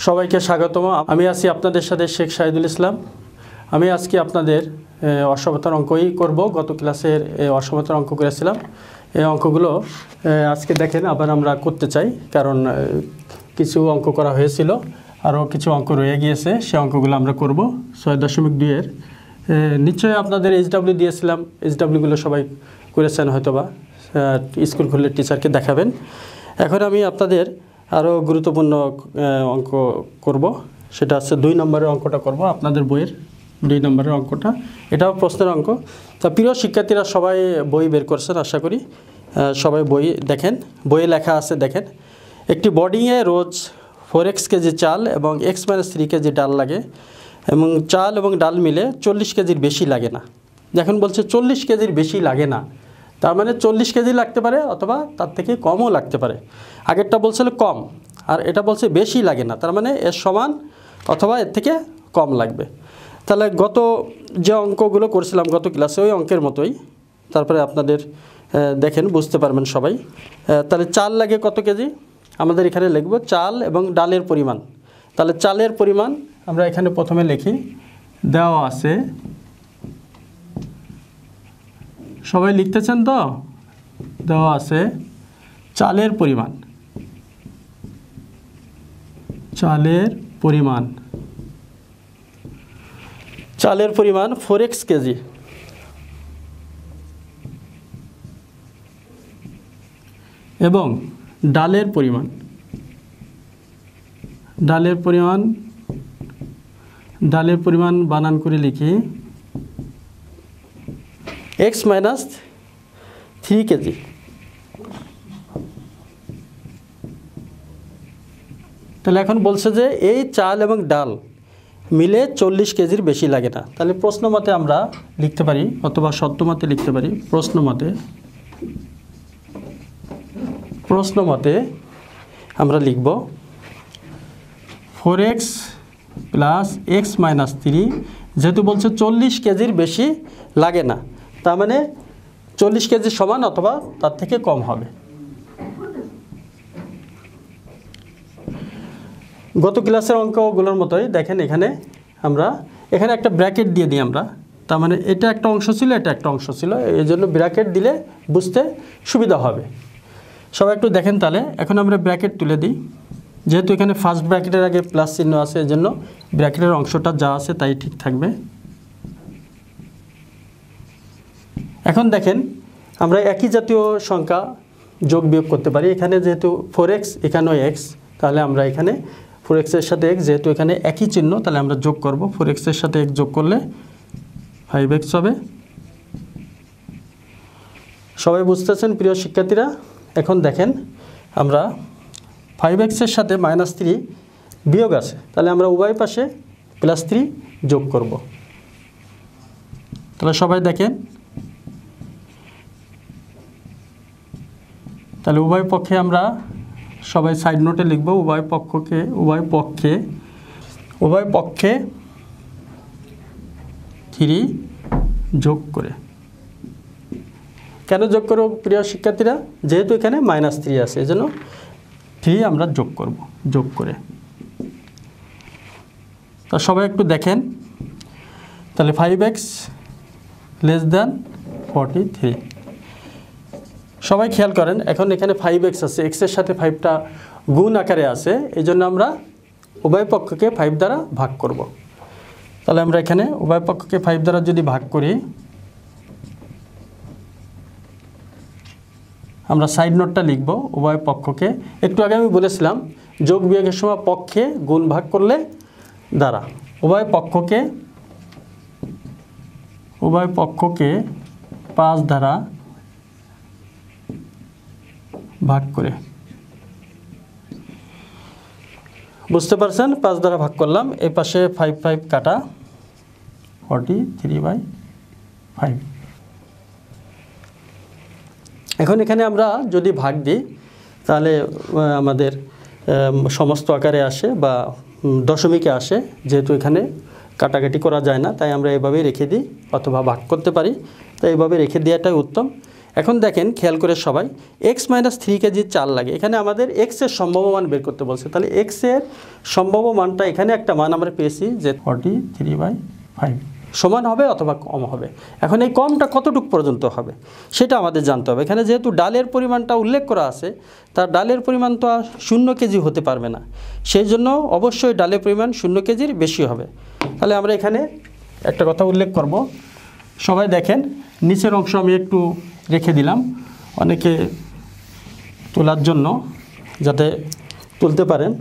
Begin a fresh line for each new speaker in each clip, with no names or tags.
সবাইকে স্বাগতম। আমি আছি আপনাদের সাথে শেখ শাহিদুল ইসলাম। আমি আজকে আপনাদের অসমতার অঙ্কই করব। গত ক্লাসের অসমতার অঙ্ক করেছিলাম। এই অঙ্কগুলো আজকে দেখেন আবার আমরা করতে চাই, কারণ কিছু অঙ্ক করা হয়েছিল, আরও কিছু অঙ্ক রয়ে গিয়েছে। সে অঙ্কগুলো আমরা করব 6.2 এর। নিশ্চয়ই আপনাদের HW দিয়েছিলাম, HWগুলো সবাই করেছেন হয়তোবা। স্কুল খুললে টিচারকে দেখাবেন। এখন আমি আপনাদের আরও গুরুত্বপূর্ণ অঙ্ক করব, সেটা হচ্ছে 2 নম্বরের অঙ্কটা করব। আপনাদের বইয়ের 2 নম্বরের অঙ্কটা, এটাও প্রশ্নের অঙ্ক। তা প্রিয় শিক্ষার্থীরা সবাই বই বের করছেন আশা করি। সবাই বই দেখেন, বইয়ে লেখা আছে দেখেন। একটি বোর্ডিংয়ে রোজ 4x কেজি চাল এবং x-3 কেজি ডাল লাগে, এবং চাল এবং ডাল মিলে 40 কেজির বেশি লাগে না। এখন বলছে 40 কেজির বেশি লাগে না, তার মানে 40 কেজি লাগতে পারে অথবা তার থেকে কমও লাগতে পারে। আগেরটা বলছিল কম, আর এটা বলছে বেশি লাগে না, তার মানে এর সমান অথবা এর থেকে কম লাগবে। তাহলে গত যে অঙ্কগুলো করছিলাম গত ক্লাসে, ওই অঙ্কের মতোই। তারপরে আপনাদের দেখেন বুঝতে পারবেন সবাই। তাহলে চাল লাগে কত কেজি, আমাদের এখানে লিখব চাল এবং ডালের পরিমাণ। তাহলে চালের পরিমাণ আমরা এখানে প্রথমে লিখি, দেওয়া আছে। সবাই লিখতেছেন তো? দেওয়া আছে চালের পরিমাণ, চালের পরিমাণ 4x কেজি, এবং ডালের পরিমাণ বানান করে লিখি x-3 কেজি। তাহলে এখন বলছে যে এই চাল এবং ডাল মিলে 40 কেজির বেশি লাগে না। তাহলে প্রশ্ন মতে আমরা লিখতে পারি, অথবা সত্য মতে লিখতে পারি। প্রশ্ন মতে আমরা লিখব 4x প্লাস x-3, যেহেতু বলছে 40 কেজির বেশি লাগে না, তার মানে 40 কেজি সমান অথবা তার থেকে কম হবে। গত ক্লাসের অঙ্কগুলোর মতোই দেখেন, এখানে একটা ব্র্যাকেট দিয়ে দিই আমরা। তার মানে এটা একটা অংশ ছিল, এটা একটা অংশ ছিল, এই জন্য ব্র্যাকেট দিলে বুঝতে সুবিধা হবে। সবাই একটু দেখেন। তাহলে এখন আমরা ব্র্যাকেট তুলে দিই, যেহেতু এখানে ফার্স্ট ব্র্যাকেটের আগে প্লাস চিহ্ন আছে, এই জন্য ব্র্যাকেটের অংশটা যা আছে তাই ঠিক থাকবে। এখন দেখেন আমরা একই জাতীয় সংখ্যা যোগ বিয়োগ করতে পারি। এখানে যেহেতু 4x, এখানেও x, তাহলে আমরা এখানে 4x এর সাথে x, যেহেতু এখানে একই চিহ্ন, তাহলে আমরা যোগ করব। 4x এর সাথে x যোগ করলে 5x হবে। সবাই বুঝতেছেন প্রিয় শিক্ষার্থীরা? এখন দেখেন আমরা 5x এর সাথে -3 বিয়োগ আছে, তাহলে আমরা উভয় পাশে +3 যোগ করব। তাহলে সবাই দেখেন, তাহলে উভয় পক্ষে আমরা সবাই সাইড নোটে লিখব উভয় পক্ষে 3 যোগ করে। কেন যোগ করব প্রিয় শিক্ষার্থীরা? যেহেতু এখানে -3 আছে, এজন্য 3 আমরা যোগ করব, যোগ করে। তা সবাই একটু দেখেন, তাহলে 5x < 43। সবাই খেয়াল করেন, এখন এখানে 5x আছে, x এর সাথে 5টা গুণ আকারে আছে, এই জন্য আমরা উভয় পক্ষকে 5 দ্বারা ভাগ করব। তাহলে আমরা এখানে উভয় পক্ষকে 5 দ্বারা যদি ভাগ করি, আমরা সাইড নোটটা লিখব উভয় পক্ষকে। একটু আগে আমি বলেছিলাম যোগ বিয়োগের সময় পক্ষে গুণ ভাগ করলে দ্বারা, উভয় পক্ষকে 5 দ্বারা ভাগ করে। বুঝতে পারছেন? 5 দ্বারা ভাগ করলাম, এই পাশে 5 কাটা, 43/5। এখন এখানে আমরা যদি ভাগ দিই, তাহলে আমাদের সমস্ত আকারে আসে বা দশমিকে আসে। যেহেতু এখানে কাটাকাটি করা যায় না, তাই আমরা এভাবেই রেখে দিই, অথবা ভাগ করতে পারি। তাই এইভাবে রেখে দেওয়াটাই উত্তম। এখন দেখেন খেয়াল করে সবাই x - 3 কেজি চাল লাগে, এখানে আমাদের x এর সম্ভাব্য মান বের করতে বলছে। তাহলে x এর সম্ভাব্য মানটা এখানে একটা মান আমরা পেয়েছি যে 43/5 সমান হবে অথবা কম হবে। এখন এই কমটা কতটুকু পর্যন্ত হবে সেটা আমাদের জানতে হবে। এখানে যেহেতু ডালের পরিমাণটা উল্লেখ করা আছে, তার ডালের পরিমাণ তো 0 কেজি হতে পারবে না, সেই জন্য অবশ্যই ডালের পরিমাণ 0 কেজির বেশি হবে। তাহলে আমরা এখানে একটা কথা উল্লেখ করব, সবাই দেখেন নিচের অংশ আমি একটু রেখে দিলাম অনেকে তোলার জন্য যাতে তুলতে পারেন।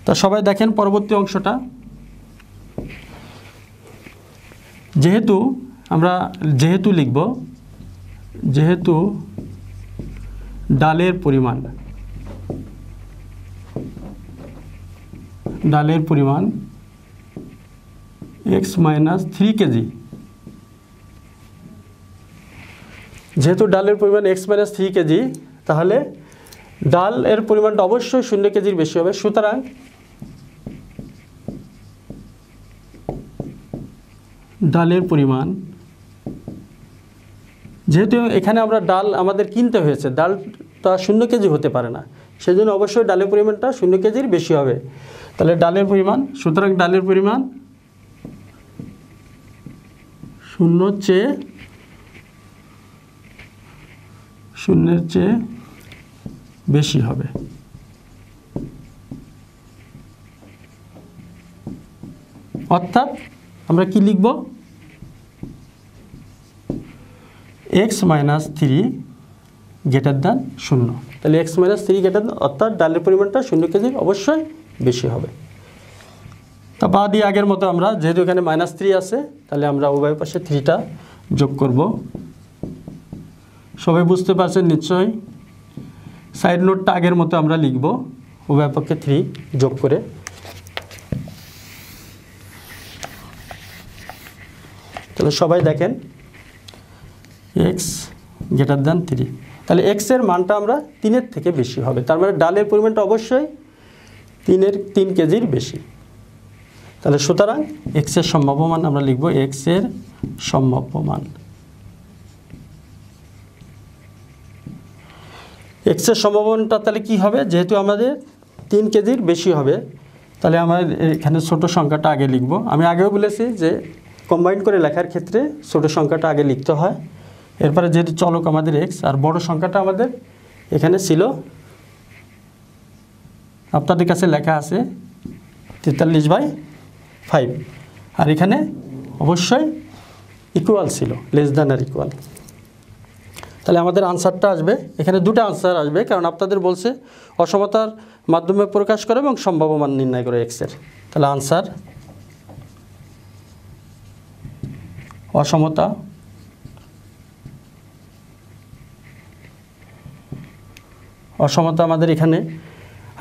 তা সবাই দেখেন পরবর্তী অংশটা, যেহেতু লিখব যেহেতু ডালের পরিমাণ x - 3 কেজি, যেহেতু ডালের পরিমাণ x - 3 কেজি, তাহলে ডালের পরিমাণটা অবশ্যই 0 কেজির বেশি হবে। সুতরাং ডালের পরিমাণ, যেহেতু এখানে আমরা ডাল আমাদের কিনতে হয়েছে, ডালটা 0 কেজি হতে পারে না, সেজন্য অবশ্যই ডালের পরিমাণটা 0 কেজির বেশি হবে। তাহলে ডালের পরিমাণ, সুতরাং ডালের পরিমাণ 0-এর চেয়ে বেশি হবে। অর্থাৎ আমরা কি লিখব, x - 3 গ্রেটার দ্যান 0। তাহলে x - 3 গ্রেটার দ্যান, অর্থাৎ ডালের পরিমাণটা 0 কেজির অবশ্যই বেশি হবে। তা বা দিয়ে আগের মতো আমরা যেহেতু এখানে -3 আছে, তাহলে আমরা উভয় পাশে 3টা যোগ করব। সবাই বুঝতে পারছেন নিশ্চয়ই। সাইড নোটটা আগের মতো আমরা লিখব, উভয় পক্ষে 3 যোগ করে। তাহলে সবাই দেখেন x গ্রেটার দ্যান 3, তাহলে x এর মানটা আমরা 3-এর থেকে বেশি হবে, তার মানে ডালের পরিমাণটা অবশ্যই 3 কেজির বেশি। তাহলে সুতরাং x এর সম্ভাব্য মান আমরা লিখব, x এর সম্ভাব্য মান, x এর সম্ভাব্য মানটা তাহলে কি হবে, যেহেতু আমাদের 3 কেজির বেশি হবে, তাহলে আমরা এখানে ছোট সংখ্যাটা আগে লিখব। আমি আগেও বলেছি যে কম্বাইন করে লেখার ক্ষেত্রে ছোট সংখ্যাটা আগে লিখতে হয়, এরপরে যেহেতু চলক আমাদের x, আর বড় সংখ্যাটা আমাদের এখানে ছিল, আপনাদের কাছে লেখা আছে 43/5, আর এখানে অবশ্যই ইকুয়াল ছিল, লেস দ্যান আর ইকুয়াল। তাহলে আমাদের আনসারটা আসবে, এখানে দুটো আনসার আসবে, কারণ আপনাদের বলছে অসমতার মাধ্যমে প্রকাশ করে এবং সম্ভাব্য মান নির্ণয় করে x এর। তাহলে আনসার অসমতা আমাদের এখানে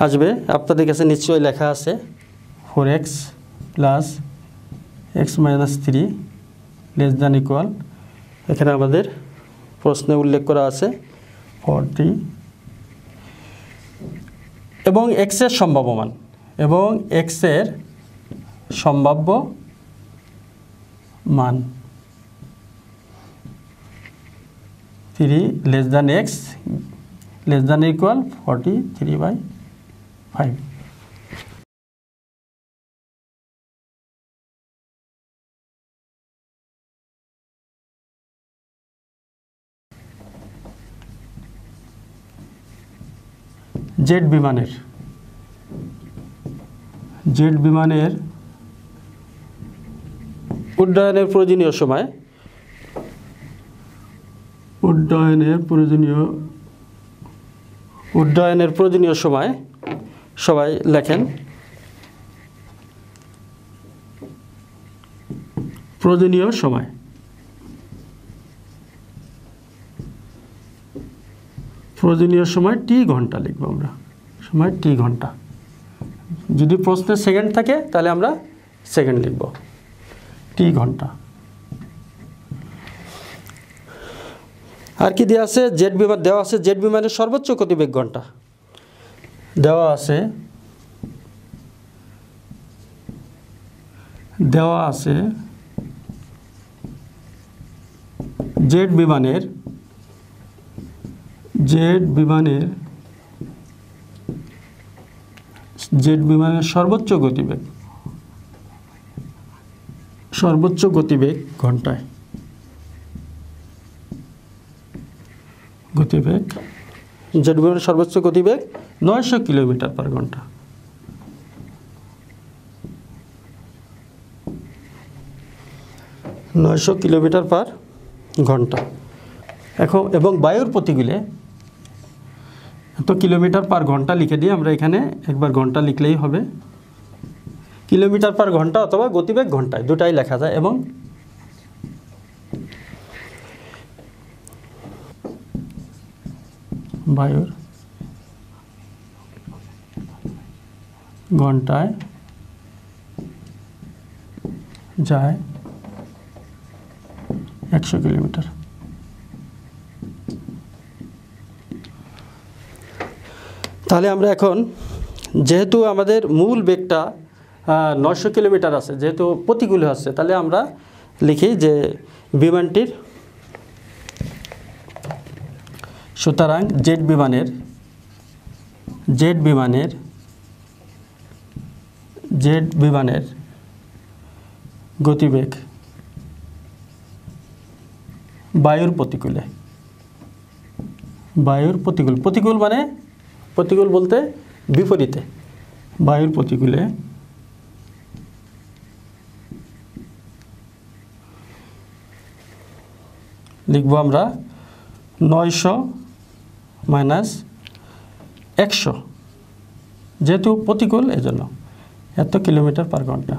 আসবে, আপনাদের কাছে নিশ্চয়ই লেখা আছে 4x + x - 3 less than equal, এখানে আমাদের প্রশ্নে উল্লেখ করা আছে 40 এবং x এর সম্ভাব্য মান, এবং x এর সম্ভাব্য মান 3 less than x less than equal 43/5। Jet বিমানের উড্ডয়নের প্রয়োজনীয় সময় সবাই লেখেন প্রয়োজনীয় সময় টি ঘন্টা লিখব আমরা, সময় টি ঘন্টা। যদি প্রশ্নে সেকেন্ড থাকে তাহলে আমরা সেকেন্ড লিখব, টি ঘন্টা। আর কি দেওয়া আছে, জেট বিমান দেওয়া আছে, জেট বিমানের সর্বোচ্চ গতিবেগ ঘন্টা দেওয়া আছে, জেট বিমানের জেট বিমানের সর্বোচ্চ গতিবেগ ঘন্টায় জেট বিমানের সর্বোচ্চ গতিবেগ 900 কিলোমিটার পার ঘন্টা। এখন এবং বায়ুর প্রতিকূলে এত কিলোমিটার পার ঘন্টা লিখে দিয়ে আমরা এখানে একবার ঘন্টা লিখলেই হবে। কিলোমিটার পার ঘন্টা অথবা গতিবেগ ঘন্টায় দুটাই লেখা যায়। এবং বায়ুর ঘন্টায় যায় 100 কিলোমিটার। তাহলে আমরা এখন যেহেতু আমাদের মূল বেগটা 900 কিলোমিটার আছে, যেহেতু প্রতিকূলে আছে, তাহলে আমরা লিখি যে বিমানটির, সুতরাং জেট বিমানের গতিবেগ বায়ুর প্রতিকূল মানে প্রতিকূল বলতে বিপরীতে, বায়ুর প্রতিকূলে লিখব আমরা 900 মাইনাস 100, যেহেতু প্রতিকূল এজন্য এত কিলোমিটার পার ঘন্টা।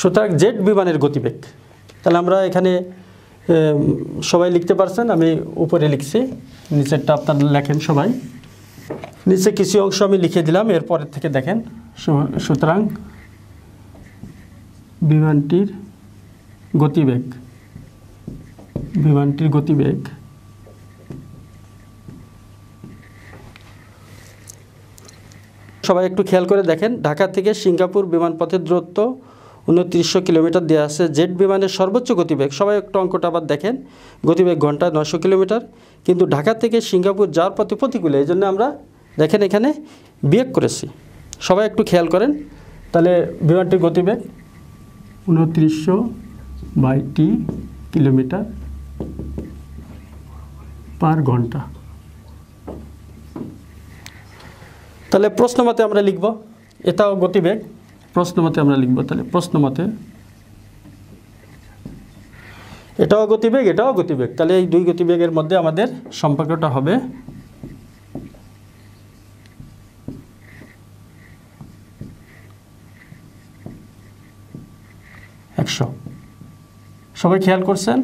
সুতরাং জেট বিমানের গতিবেগ, তাহলে আমরা এখানে সবাই লিখতে পারছেন, আমি উপরে লিখছি, নিচেরটা আপনারা লেখেন সবাই। নিচে কিছু অংশ আমি লিখে দিলাম, এরপরের থেকে দেখেন। সুতরাং বিমানটির গতিবেগ সবাই একটু খেয়াল করে দেখেন। ঢাকা থেকে সিঙ্গাপুর বিমানপথের দূরত্ব 2900 কিলোমিটার দেওয়া আছে। জেট বিমানের সর্বোচ্চ গতিবেগ, সবাই একটু অঙ্কটা আবার দেখেন, গতিবেগ ঘন্টায় 900 কিলোমিটার, কিন্তু ঢাকা থেকে সিঙ্গাপুর যাওয়ার পথে প্রতিকূলে, এই জন্য আমরা দেখেন এখানে বিয়োগ করেছি। সবাই একটু খেয়াল করেন। তাহলে বিমানটির গতিবেগ 2900/t কিলোমিটার পার ঘন্টা। তাহলে প্রশ্নমতে আমরা লিখব, এটাও গতিবেগ, প্রশ্নমতে আমরা লিখব। তাহলে প্রশ্নমতে এটাও গতিবেগ, তাহলে এই দুই গতিবেগের মধ্যে আমাদের সম্পর্কটা হবে 100। সবাই খেয়াল করছেন?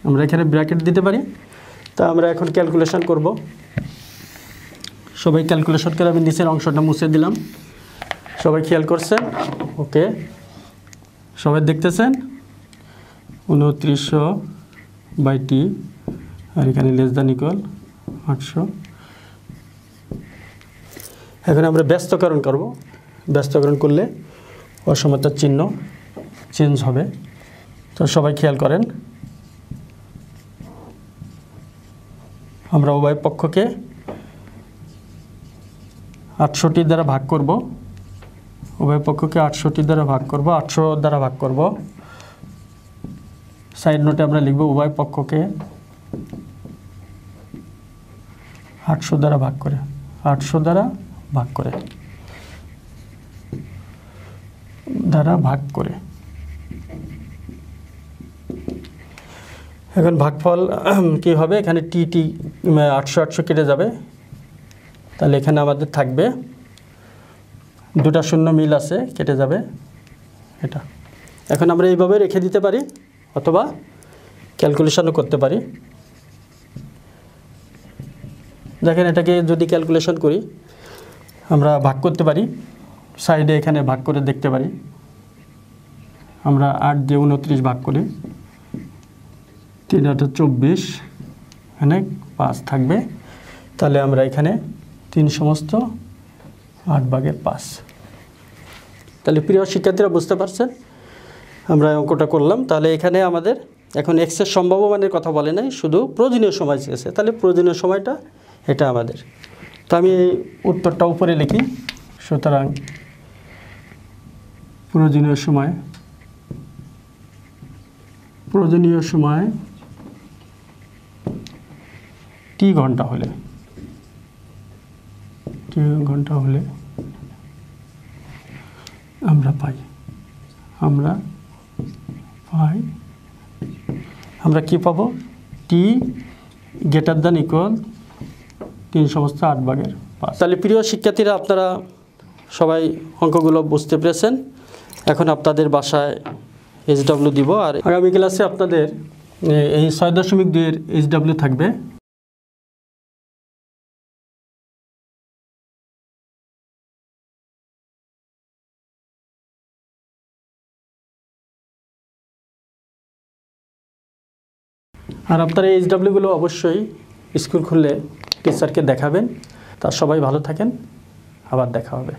আমরা এখানে ব্র্যাকেট দিতে পারি। তা আমরা এখন ক্যালকুলেশন করব। সবাই ক্যালকুলেশন করে আমি নিচের অংশটা মুছে দিলাম। সবাই খেয়াল করছেন? ওকে, সবাই দেখতেছেন? 2900/t আর এখানে লেস দ্যান ইকুয়াল 800। এখন আমরা ব্যস্তকরণ করব। ব্যস্তকরণ করলে অসমতার চিহ্ন চেঞ্জ হবে। তো সবাই খেয়াল করেন, আমরা উভয় পক্ষকে 800 দ্বারা ভাগ করব। উভয় পক্ষকে 800 দ্বারা ভাগ করব, 800 দ্বারা ভাগ করব। সাইড নোটে আমরা লিখব উভয় পক্ষকে 800 দ্বারা ভাগ করে, 800 দ্বারা ভাগ করে, এখন ভাগফল কি হবে? এখানে টি 800 কেটে যাবে। তাহলে এখানে আমাদের থাকবে দুটা শূন্য মিল আছে, কেটে যাবে এটা। এখন আমরা এইভাবে রেখে দিতে পারি অথবা ক্যালকুলেশনও করতে পারি। দেখেন, এটাকে যদি ক্যালকুলেশন করি আমরা ভাগ করতে পারি, সাইডে এখানে ভাগ করে দেখতে পারি। আমরা 8 দিয়ে 29 ভাগ করি, 3 × 8 = 24, এখানে 5 থাকবে। তাহলে আমরা এখানে 3 সমস্ত 8/5। তাহলে প্রিয় শিক্ষার্থীরা বুঝতে পারছেন আমরা অঙ্কটা করলাম। তাহলে এখানে আমাদের এখন এক্সের সম্ভাব্য মানের কথা বলে নাই, শুধু প্রয়োজনীয় সময় চেয়েছে। তাহলে প্রয়োজনীয় সময়টা এটা আমাদের। তো আমি এই উত্তরটা উপরে লিখি। সুতরাং প্রয়োজনীয় সময় টি ঘন্টা হলে আমরা পাই আমরা কি পাবো? টি গ্রেটার দ্যান ইকুয়াল 3/8/5। তাহলে প্রিয় শিক্ষার্থীরা, আপনারা সবাই অঙ্কগুলো বুঝতে পেরেছেন। এখন আপনাদের বাসায় HW দিব, আর আগামী ক্লাসে আপনাদের এই 6.2-এর HW থাকবে। আর আপনারা এই HWগুলো অবশ্যই স্কুল খুললে টিচারকে দেখাবেন। তা সবাই ভালো থাকেন, আবার দেখা হবে।